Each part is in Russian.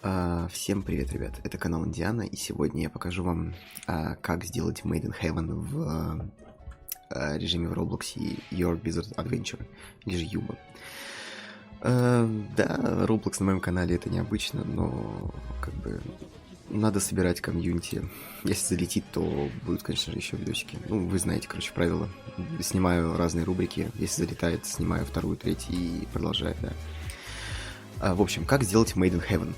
Всем привет, ребят, это канал Индиана, и сегодня я покажу вам, как сделать Made in Heaven в режиме в Roblox Your Wizard Adventure, или же Юба. Да, Roblox на моем канале это необычно, но как бы надо собирать комьюнити. Если залетит, то будут, конечно же, еще видосики. Ну, вы знаете, короче, правила. Снимаю разные рубрики, если залетает, снимаю вторую, третью и продолжаю, да. В общем, как сделать Made in Heaven?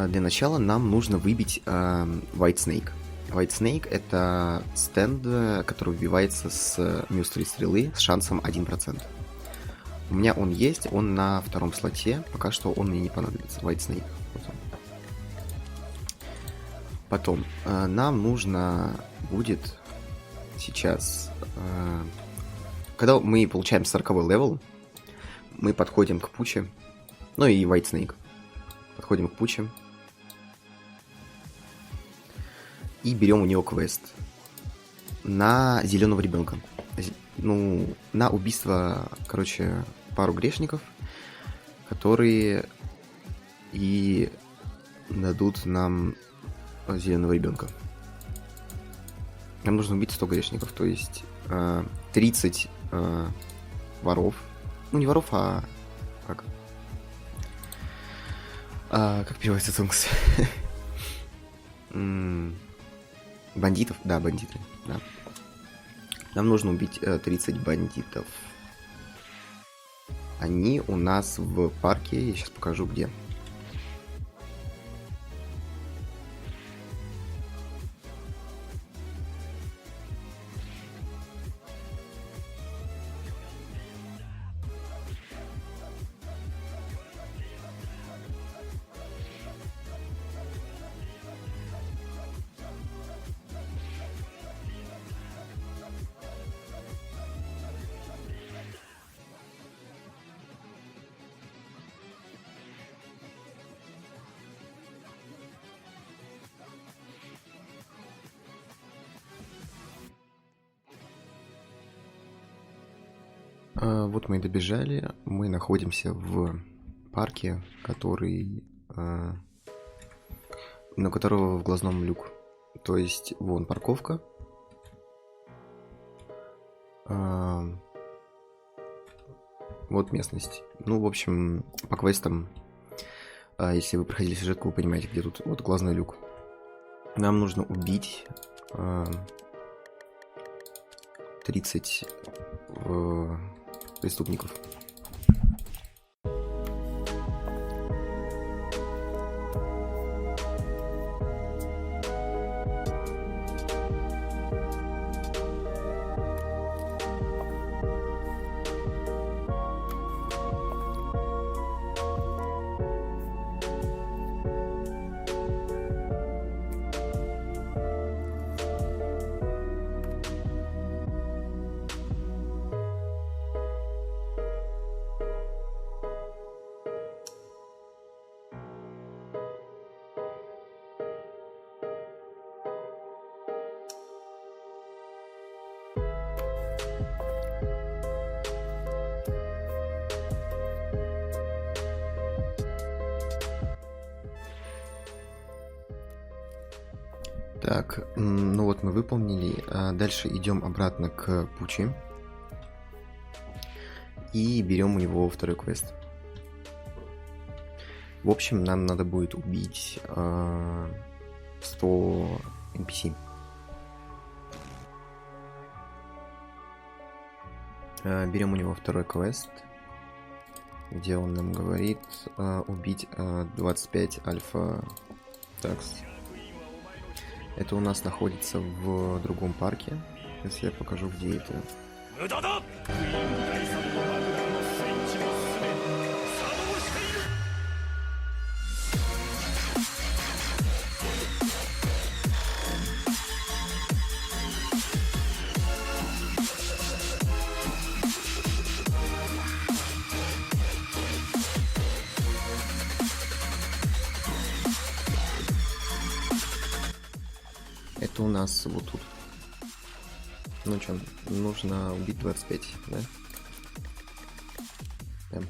Для начала нам нужно выбить White Snake. White Snake — это стенд, который выбивается с мюстри стрелы с шансом 1%. У меня он есть, он на втором слоте, пока что он мне не понадобится. White Snake. Вот он. Потом нам нужно будет сейчас, когда мы получаем 40-й левел, мы подходим к Пуче, ну и White Snake. Подходим к Пуче. И берем у него квест на зеленого ребенка. Ну, на убийство, короче, пару грешников, которые и дадут нам зеленого ребенка. Нам нужно убить 100 грешников, то есть 30 воров. Ну, не воров, а как переводится Тункс? Бандитов? Да, бандиты. Да. Нам нужно убить 30 бандитов. Они у нас в парке. Я сейчас покажу, где. Вот мы и добежали. Мы находимся в парке, который, на которого в глазном люк. То есть вон парковка. Вот местность. Ну, в общем, по квестам, если вы проходили сюжетку, вы понимаете, где тут вот глазной люк. Нам нужно убить 30 преступников. Так, ну вот мы выполнили. Дальше идем обратно к Пучи. И берем у него второй квест. В общем, нам надо будет убить 100 NPC. Берем у него второй квест, где он нам говорит убить 25 альфа такс. Это у нас находится в другом парке. Сейчас я покажу, где это. Это у нас вот тут. Ну что, нужно убить 25, да? Да.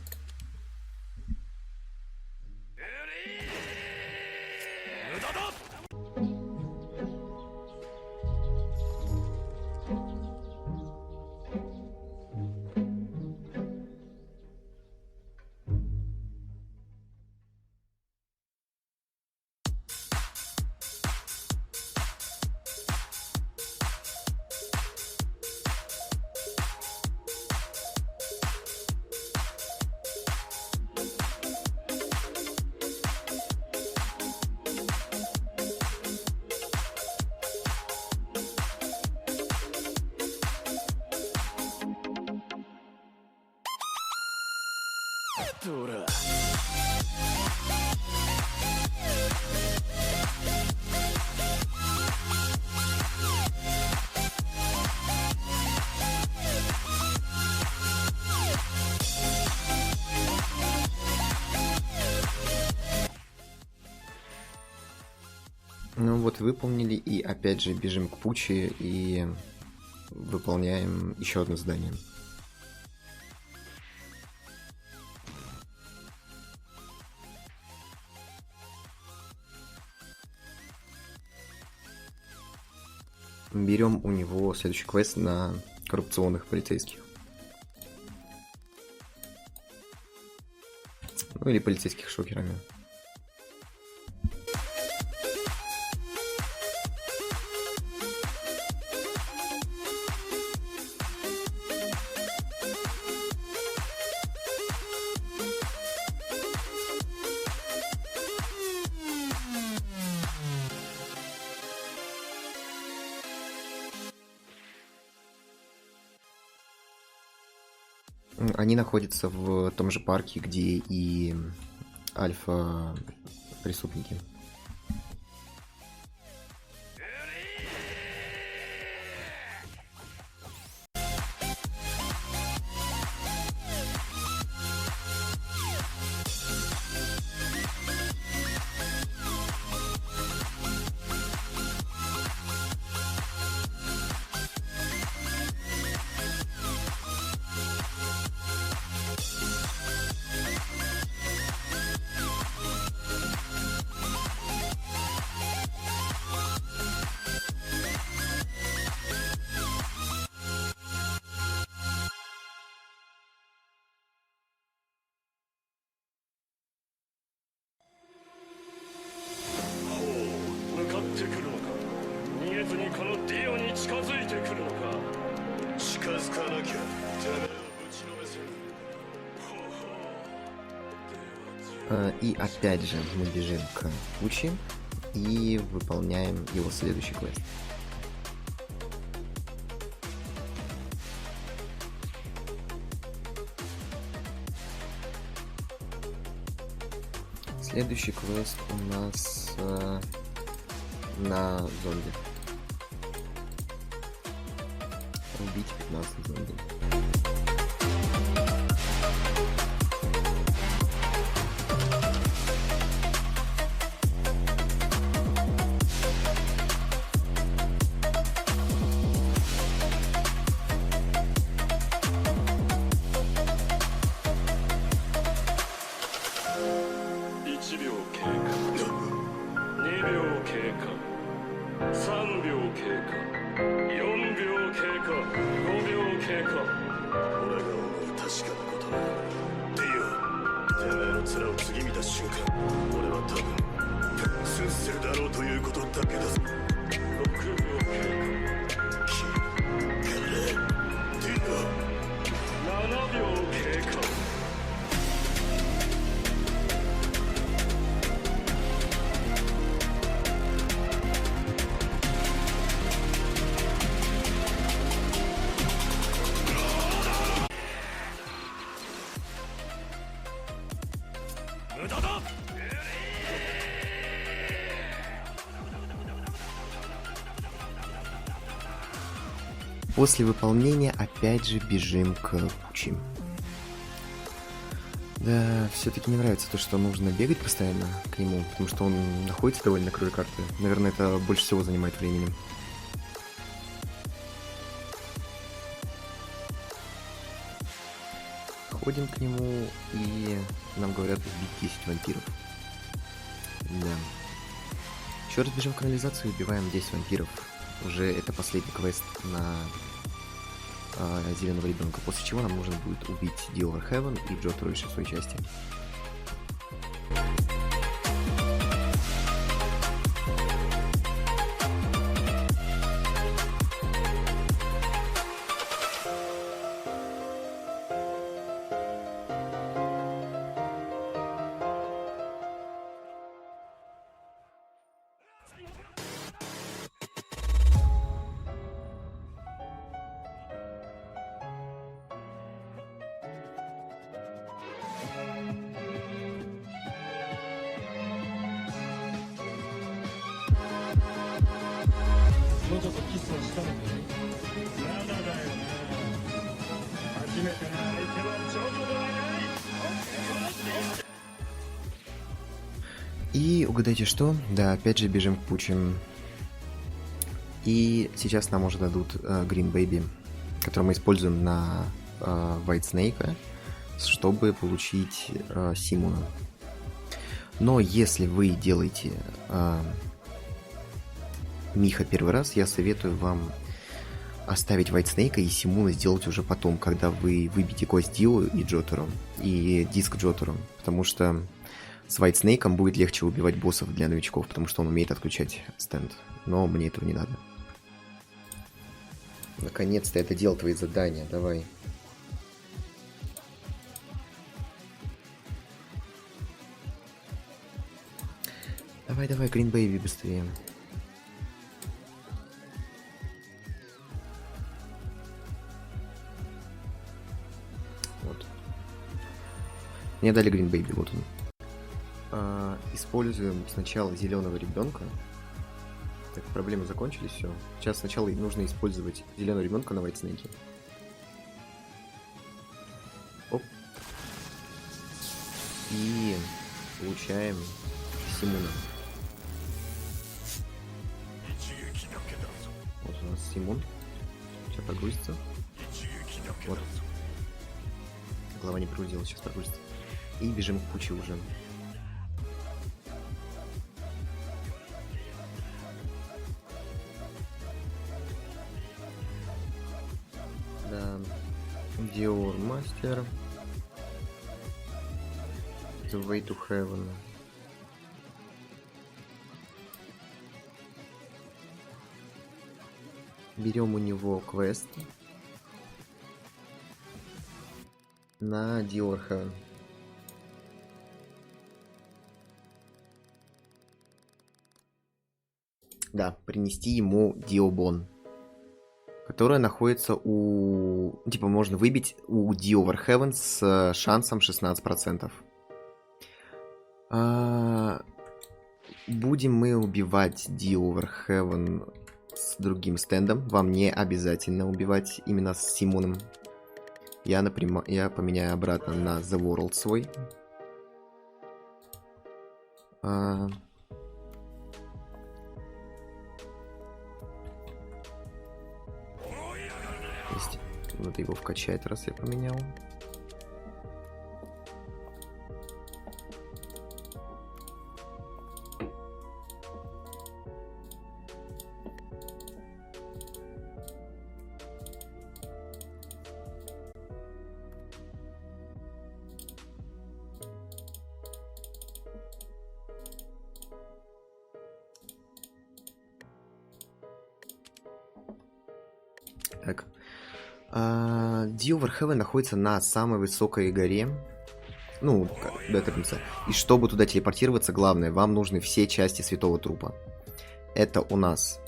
どら。Ну вот, выполнили, и опять же бежим к Пучи и выполняем еще одно задание. Берем у него следующий квест на коррупционных полицейских. Ну или полицейских шокерами. Они находятся в том же парке, где и альфа-преступники. И опять же мы бежим к Пучи и выполняем его следующий квест. Следующий квест у нас на зомби. Убить 15 зомби. После выполнения опять же бежим к Пучи. Да, все-таки не нравится то, что нужно бегать постоянно к нему, потому что он находится довольно на краю карты. Наверное, это больше всего занимает времени. Ходим к нему, и нам говорят убить 10 вампиров. Да. Еще раз бежим в канализацию и убиваем 10 вампиров. Уже это последний квест на зеленого ребенка, после чего нам нужно будет убить Дилвер Хевен и Джо Тройш в своей части. もうちょっとキスをしたのに。まだだよな。初めての相手はジョジョではない。 И угадайте что? Да, опять же бежим к пучам. И сейчас нам уже дадут Green Baby, который мы используем на White Snake, чтобы получить Симона. Но если вы делаете Миха первый раз, я советую вам оставить White Snake и Симона сделать уже потом, когда вы выбьете кость Дио и Джотеру, и диск Джотеру, потому что с White Snake будет легче убивать боссов для новичков, потому что он умеет отключать стенд. Но мне этого не надо. Наконец-то это делал твои задания, давай. Давай, Green Baby, быстрее. Вот. Мне дали Green Baby, вот он. Используем сначала зеленого ребенка. Так, проблемы закончились, все. Сейчас сначала нужно использовать зеленого ребенка на White Snake. Оп. И получаем Симона. Вот у нас Симон. Сейчас прогрузится. Вот. Голова не прогрузилась, сейчас прогрузится. И бежим к куче уже. Да. Dior Master. The Way to Heaven. Берем у него квест на Dior Heaven. Да, принести ему Диобон, которая находится у... Типа, можно выбить у Dior Heaven с шансом 16%. Будем мы убивать Dior Heaven с другим стендом. Вам не обязательно убивать именно с Симоном. Я поменяю обратно на The World свой. Надо его вкачать, раз я поменял. Так. Dior Heaven находится на самой высокой горе. Ну, до этого конца. И чтобы туда телепортироваться, главное, вам нужны все части Святого Трупа. Это у нас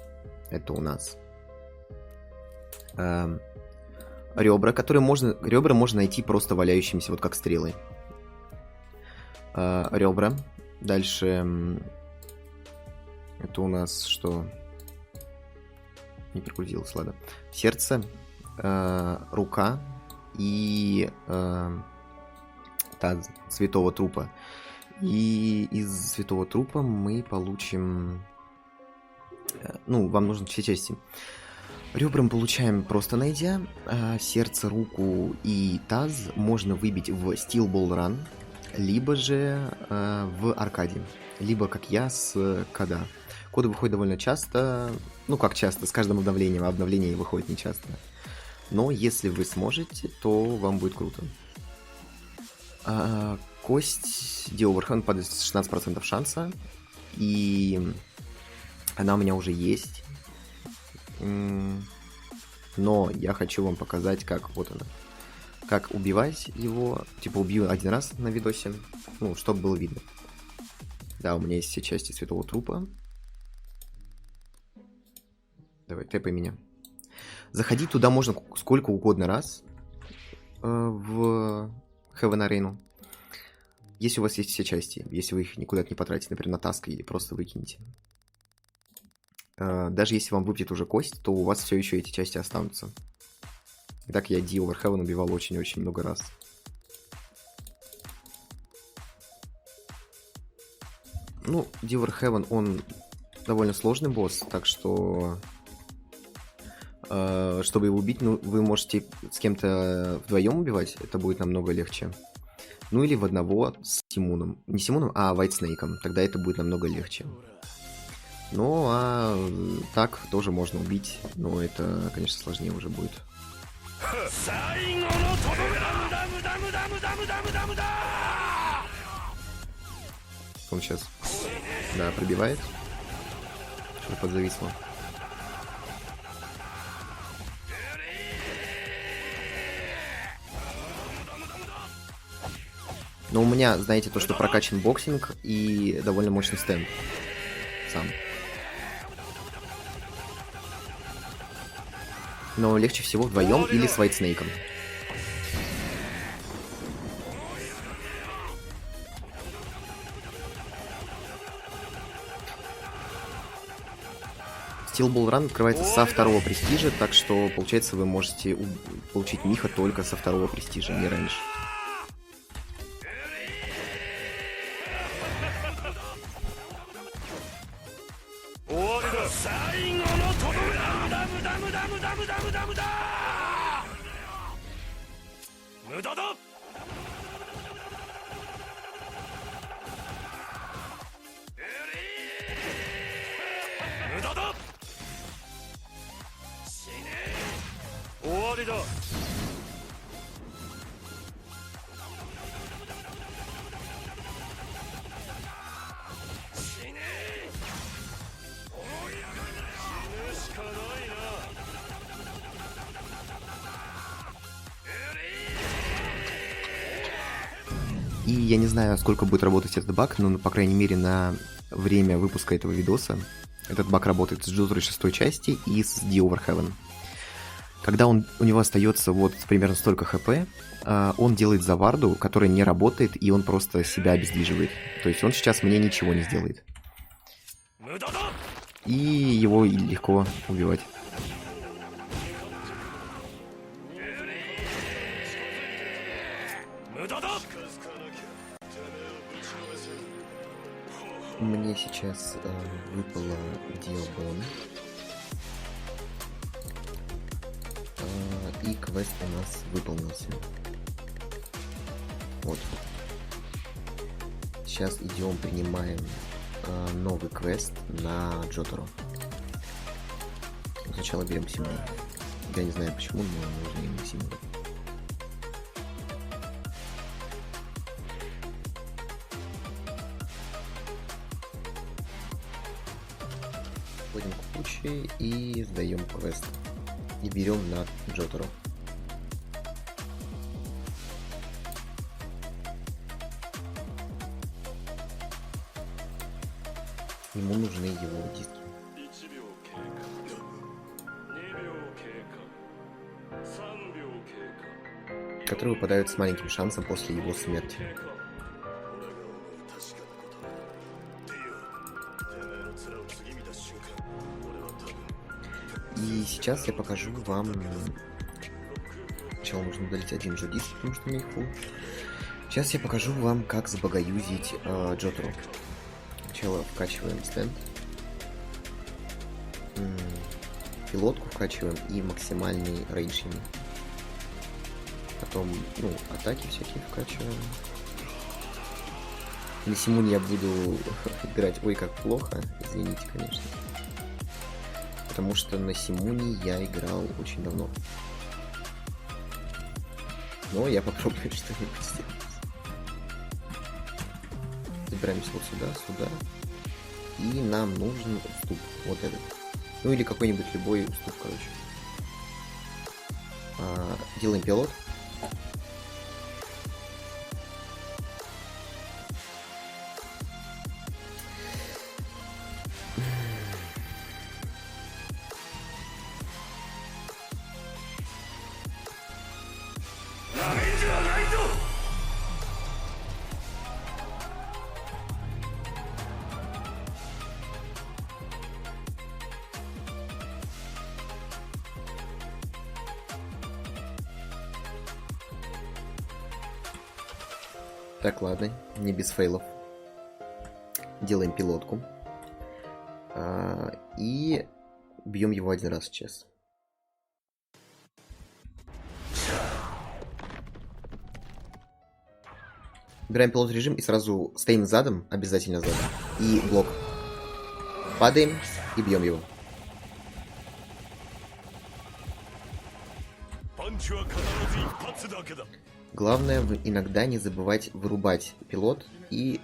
ребра, которые можно найти просто валяющимися, вот как стрелы. Ребра. Дальше это у нас что? Не прогрузилось, ладно. Сердце, рука и таз Святого Трупа. И из Святого Трупа мы получим... Ну, вам нужны все части. Ребра мы получаем просто найдя. Сердце, руку и таз можно выбить в Steel Ball Run, либо же в аркаде. Либо, как я, с кода. Коды выходят довольно часто. Ну, как часто, с каждым обновлением. Обновление выходит не часто. Но если вы сможете, то вам будет круто. Кость Dior Heaven падает с 16% шанса. И она у меня уже есть. Но я хочу вам показать, как вот она. Как убивать его. Типа убью один раз на видосе. Ну, чтобы было видно. Да, у меня есть все части Святого Трупа. Давай, тэпай меня. Заходить туда можно сколько угодно раз. В Heaven Arena. Если у вас есть все части. Если вы их никуда не потратите, например, на таск или просто выкинете. даже если вам выпадет уже кость, то у вас все еще эти части останутся. И так я Ди Оверхевен убивал очень-очень много раз. Ну, Ди Оверхевен, он довольно сложный босс, так что... чтобы его убить, ну, вы можете с кем-то вдвоем убивать, это будет намного легче. Ну или в одного с Симуном. Не Симуном, а Вайтснейком. Тогда это будет намного легче. Ну, а так тоже можно убить, но это, конечно, сложнее уже будет. Он сейчас, да, пробивает. Что-то подзависло. Но у меня, знаете, то, что прокачан боксинг и довольно мощный стенд сам. Но легче всего вдвоем или с Вайтснейком. Steel Ball Run открывается со второго престижа, так что, получается, вы можете получить Миха только со второго престижа, не раньше. И я не знаю, сколько будет работать этот баг, но, по крайней мере, на время выпуска этого видоса этот баг работает с Джоторой 6 части и с Ди Оверхевен. Когда у него остается вот примерно столько хп, он делает заварду, которая не работает, и он просто себя обездвиживает. То есть он сейчас мне ничего не сделает. И его легко убивать. Мне сейчас выпало Диобон. И квест у нас выполнился. Вот. Сейчас идем, принимаем новый квест на Джотору. Сначала берем Симуна. Я не знаю почему, но нужно именно Симуна. Входим к куче и сдаем квест. И берем на Джотору. Ему нужны его диски, которые выпадают с маленьким шансом после его смерти. И сейчас я покажу вам... Сначала нужно удалить один же диск, потому что у меня их фул. Сейчас я покажу вам, как забагаюзить Джотору. Сначала вкачиваем стенд. Пилотку вкачиваем и максимальный рейндж ему. Потом, ну, атаки всякие вкачиваем. На Симуне я буду играть ой как плохо, извините, конечно. Потому что на Симуне я играл очень давно. Но я попробую что-нибудь сделать. Забираемся вот сюда, сюда. И нам нужен уступ. Вот этот. Ну или какой-нибудь любой уступ, короче. Делаем пилот. Так, ладно, не без фейлов. Делаем пилотку. И бьем его один раз сейчас. Убираем пилот режим и сразу стоим задом, обязательно задом. И блок. Падаем и бьем его. Главное иногда не забывать вырубать пилот и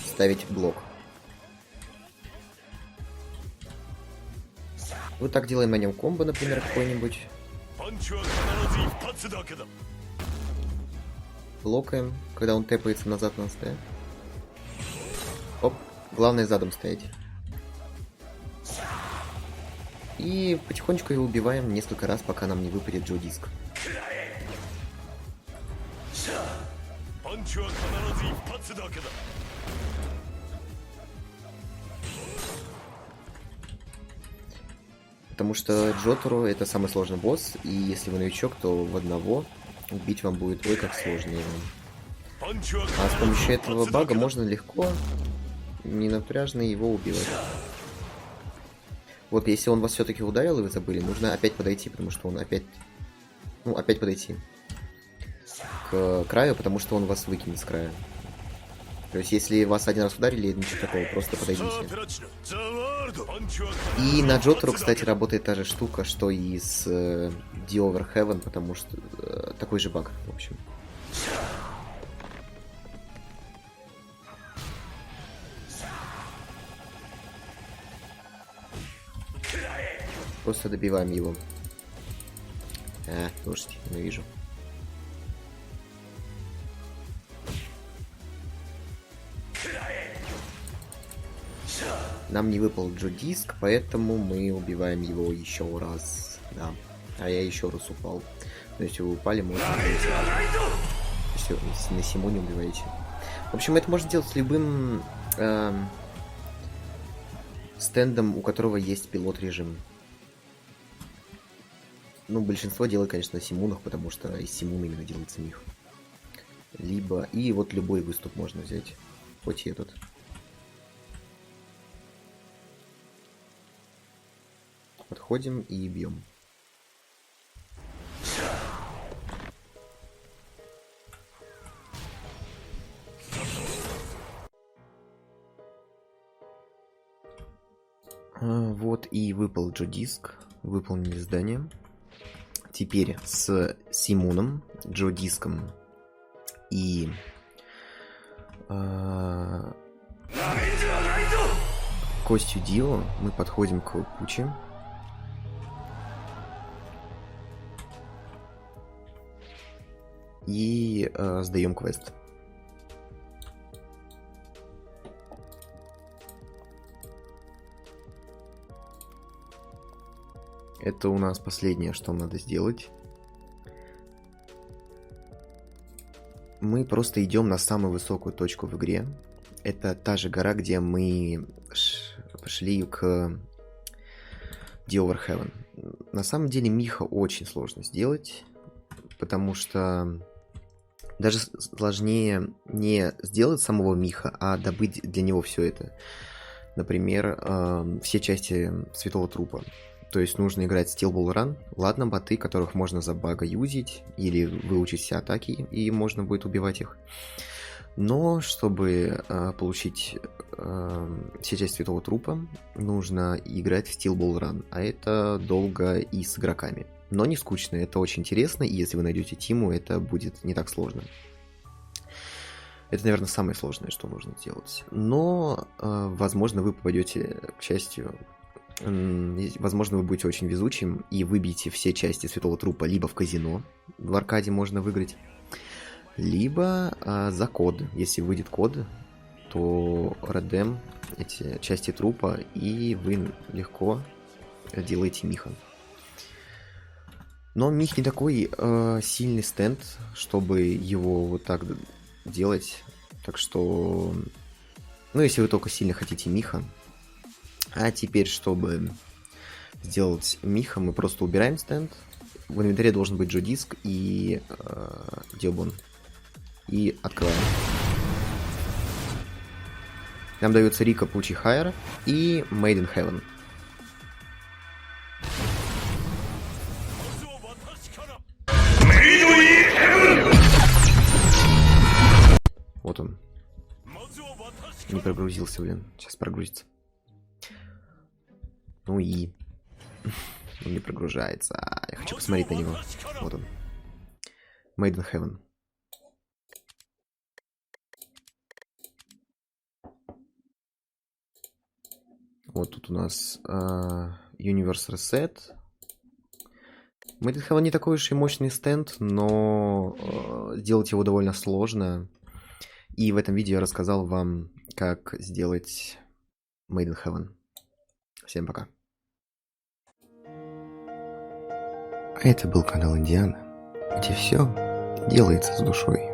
ставить блок. Вот так делаем на нем комбо, например, какой-нибудь. Блокаем, когда он тэпается назад на ст. Оп, главное задом стоять. И потихонечку его убиваем несколько раз, пока нам не выпадет Джо Диск. Потому что Джотору это самый сложный босс, и если вы новичок, то в одного убить вам будет ой как сложно его. А с помощью этого бага можно легко, ненапряжно его убивать. Вот если он вас все-таки ударил и вы забыли, нужно опять подойти, потому что он опять... Ну, опять подойти к краю, потому что он вас выкинет с края. То есть, если вас один раз ударили, ничего такого, просто подойдите. И на Джотору, кстати, работает та же штука, что и с The Over Heaven, потому что такой же баг, в общем. Просто добиваем его. Слушайте, не вижу. Нам не выпал Джо Диск, поэтому мы убиваем его еще раз. Да. А я еще раз упал. То есть вы упали, можно убить. Все, на Симу не убиваете. В общем, это можно делать с любым стендом, у которого есть пилот режим. Ну, большинство делает, конечно, на Симунах, потому что из Симуна именно делается мих. Либо... И вот любой выступ можно взять. Хоть и этот. Подходим и бьем. Вот и выпал Джо Диск. Выполнили задание. Теперь с Симуном, Джо Диском и Костью Дио мы подходим к Пучи. И сдаем квест. Это у нас последнее, что надо сделать. Мы просто идем на самую высокую точку в игре. Это та же гора, где мы пошли к The Over Heaven. На самом деле Миха очень сложно сделать, потому что даже сложнее не сделать самого Миха, а добыть для него все это. Например, все части Святого Трупа. То есть нужно играть Steel Ball Run. Ладно, боты, которых можно за бага юзить, или выучить все атаки, и можно будет убивать их. Но чтобы получить все части Святого Трупа, нужно играть в Steel Ball Run. А это долго и с игроками. Но не скучно, это очень интересно, и если вы найдете тиму, это будет не так сложно. Это, наверное, самое сложное, что нужно сделать. Но, возможно, вы попадете, к счастью... Возможно, вы будете очень везучим и выбьете все части Святого Трупа либо в казино, в аркаде можно выиграть, либо за код. Если выйдет код, то редем эти части трупа, и вы легко делаете Миха. Но Мих не такой сильный стенд, чтобы его вот так делать. Так что, ну, если вы только сильно хотите Миха. А теперь, чтобы сделать Миха, мы просто убираем стенд. В инвентаре должен быть Джо Диск и Диобон. И открываем. Нам дается Рика Пучихайра и Made in Heaven. Вот он. Не прогрузился, блин. Сейчас прогрузится. Ну и... Он не прогружается. Я хочу посмотреть на него. Вот он. Made in Heaven. Вот тут у нас Universe Reset. Made in Heaven не такой уж и мощный стенд, но сделать его довольно сложно. И в этом видео я рассказал вам, как сделать Made in Heaven. Всем пока. А это был канал Индиана, где все делается с душой.